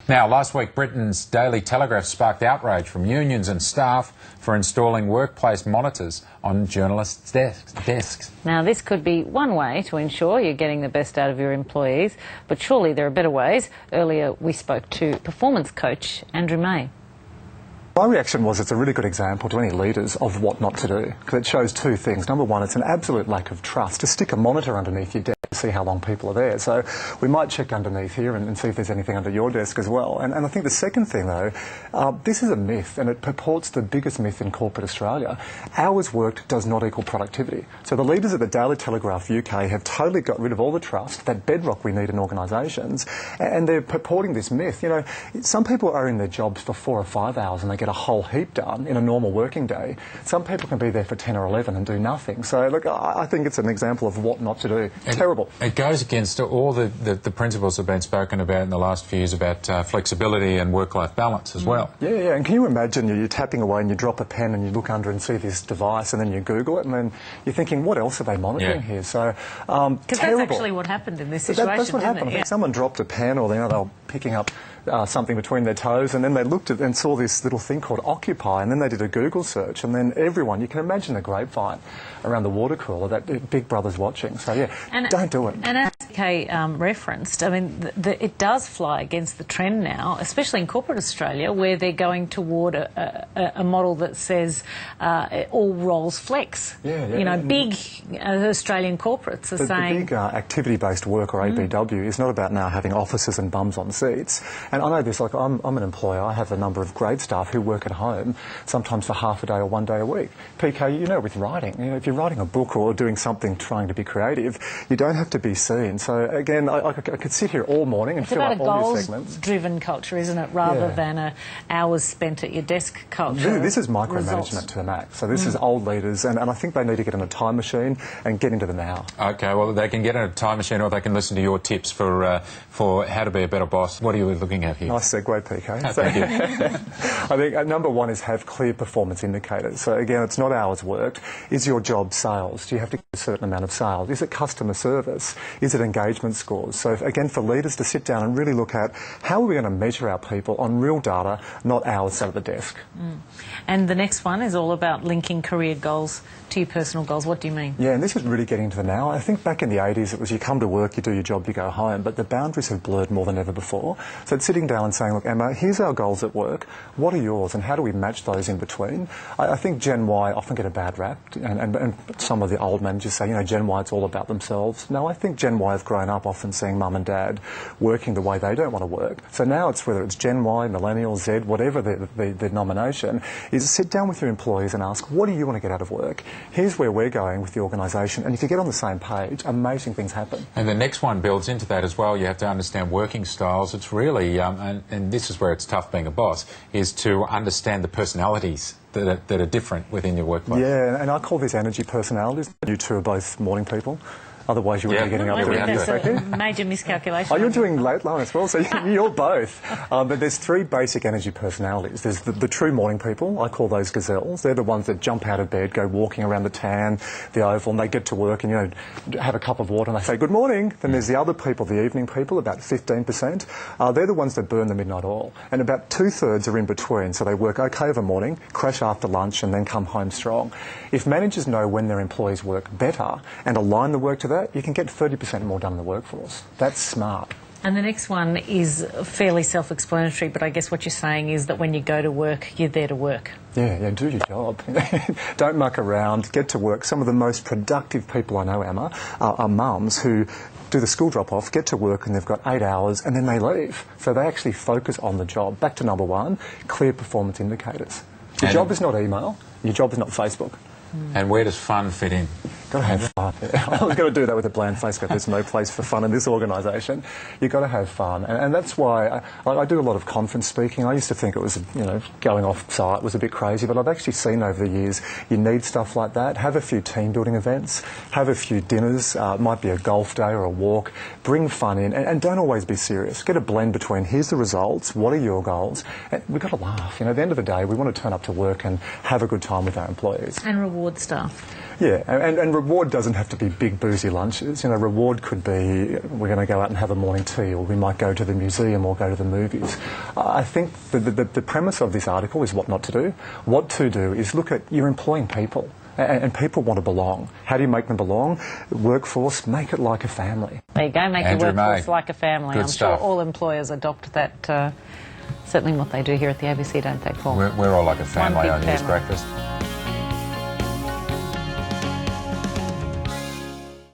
Now, last week, Britain's Daily Telegraph sparked outrage from unions and staff for installing workplace monitors on journalists' desks. Now, this could be one way to ensure you're getting the best out of your employees, but surely there are better ways. Earlier, we spoke to performance coach Andrew May. My reaction was it's a really good example to any leaders of what not to do, because it shows two things. Number one, it's an absolute lack of trust to stick a monitor underneath your desk to see how long people are there. So we might check underneath here and see if there's anything under your desk as well. And I think the second thing, though, this is a myth, and it purports the biggest myth in corporate Australia. Hours worked does not equal productivity. So the leaders at the Daily Telegraph UK have totally got rid of all the trust, that bedrock we need in organisations, and they're purporting this myth. You know, some people are in their jobs for 4 or 5 hours and they get a whole heap done in a normal working day. Some people can be there for 10 or 11 and do nothing. So, look, I think it's an example of what not to do. Terrible. It goes against all the principles that have been spoken about in the last few years about flexibility and work-life balance as well. Yeah, and can you imagine you're tapping away and you drop a pen and you look under and see this device and then you Google it and then you're thinking, what else are they monitoring here? So, because that's actually what happened in this situation, That's what happened. I think someone dropped a pen or they were picking up something between their toes, and then they looked at and saw this little thing called Occupy, and then they did a Google search, and then everyone, you can imagine the grapevine around the water cooler that Big Brother's watching. So yeah, don't do it. And as Kay referenced, I mean, it does fly against the trend now, especially in corporate Australia, where they're going toward a model that says all roles flex. You know, big Australian corporates are saying... The big activity-based work, or ABW, is not about now having offices and bums on seats. And I know this, like I'm an employer, I have a number of great staff who work at home, sometimes for half a day or 1 day a week. PK, you know, with writing, you know, if you're writing a book or doing something trying to be creative, you don't have to be seen. So again, I could sit here all morning and fill up all these segments. It's about a goals-driven culture, isn't it, rather than a hours spent at your desk culture. This is micromanagement to the max. So this is old leaders, and I think they need to get in a time machine and get into the now. OK, well, they can get in a time machine or they can listen to your tips for how to be a better boss. What are you looking at here? Nice segue, PK. Thank you. I think number one is have clear performance indicators. So again, it's not hours worked. Is your job sales? Do you have to get a certain amount of sales? Is it customer service? Is it engagement scores? So again, for leaders to sit down and really look at how are we going to measure our people on real data, not hours sat at the desk. And the next one is all about linking career goals to your personal goals. What do you mean? Yeah, and this is really getting to the now. I think back in the 80s it was you come to work, you do your job, you go home, but the boundaries have blurred more than ever before. So it's sitting down and saying, look, Emma, here's our goals at work. What are yours, and how do we match those in between? I think Gen Y often get a bad rap, and some of the old managers say, you know, Gen Y, it's all about themselves. No, I think Gen Y have grown up often seeing mum and dad working the way they don't want to work. So now it's whether it's Gen Y, Millennial, Z, whatever the nomination, is sit down with your employees and ask, what do you want to get out of work? Here's where we're going with the organisation, and if you get on the same page, amazing things happen. And the next one builds into that as well. You have to understand working styles. It's really, and this is where it's tough being a boss, is to understand the personalities that are different within your workplace. Yeah, and I call these energy personalities. You two are both morning people. Otherwise you wouldn't be getting up there. That's a major miscalculation. Oh, you're doing late line as well, so you're both. But there's three basic energy personalities. There's the true morning people. I call those gazelles. They're the ones that jump out of bed, go walking around the tan, the oval, and they get to work and, you know, have a cup of water and they say, good morning. Then there's the other people, the evening people, about 15%. They're the ones that burn the midnight oil. And about 2/3 are in between. So they work okay over morning, crash after lunch, and then come home strong. If managers know when their employees work better and align the work to that, you can get 30% more done in the workforce. That's smart. And the next one is fairly self-explanatory, but I guess what you're saying is that when you go to work, you're there to work. Yeah, do your job. Don't muck around, get to work. Some of the most productive people I know, Emma, are mums who do the school drop-off, get to work, and they've got 8 hours, and then they leave. So they actually focus on the job. Back to number one, clear performance indicators. Your job is not email, your job is not Facebook. And where does fun fit in? Got to have fun. I was going to do that with a bland face, but there's no place for fun in this organisation. You've got to have fun, and that's why I do a lot of conference speaking. I used to think it was, you know, going off site was a bit crazy, but I've actually seen over the years you need stuff like that. Have a few team building events, have a few dinners. It might be a golf day or a walk. Bring fun in, and don't always be serious. Get a blend between here's the results, what are your goals, and we've got to laugh. You know, at the end of the day, we want to turn up to work and have a good time with our employees. And reward staff. Yeah, and reward doesn't have to be big boozy lunches. You know, reward could be we're going to go out and have a morning tea, or we might go to the museum or go to the movies. I think the premise of this article is what not to do. What to do is look at you're employing people. And people want to belong. How do you make them belong? Workforce, make it like a family. There you go, make Andrew your workforce May. like a family. Good I'm stuff. sure all employers adopt that, certainly what they do here at the ABC, don't they, Paul? We're all like a family big on News family. Breakfast.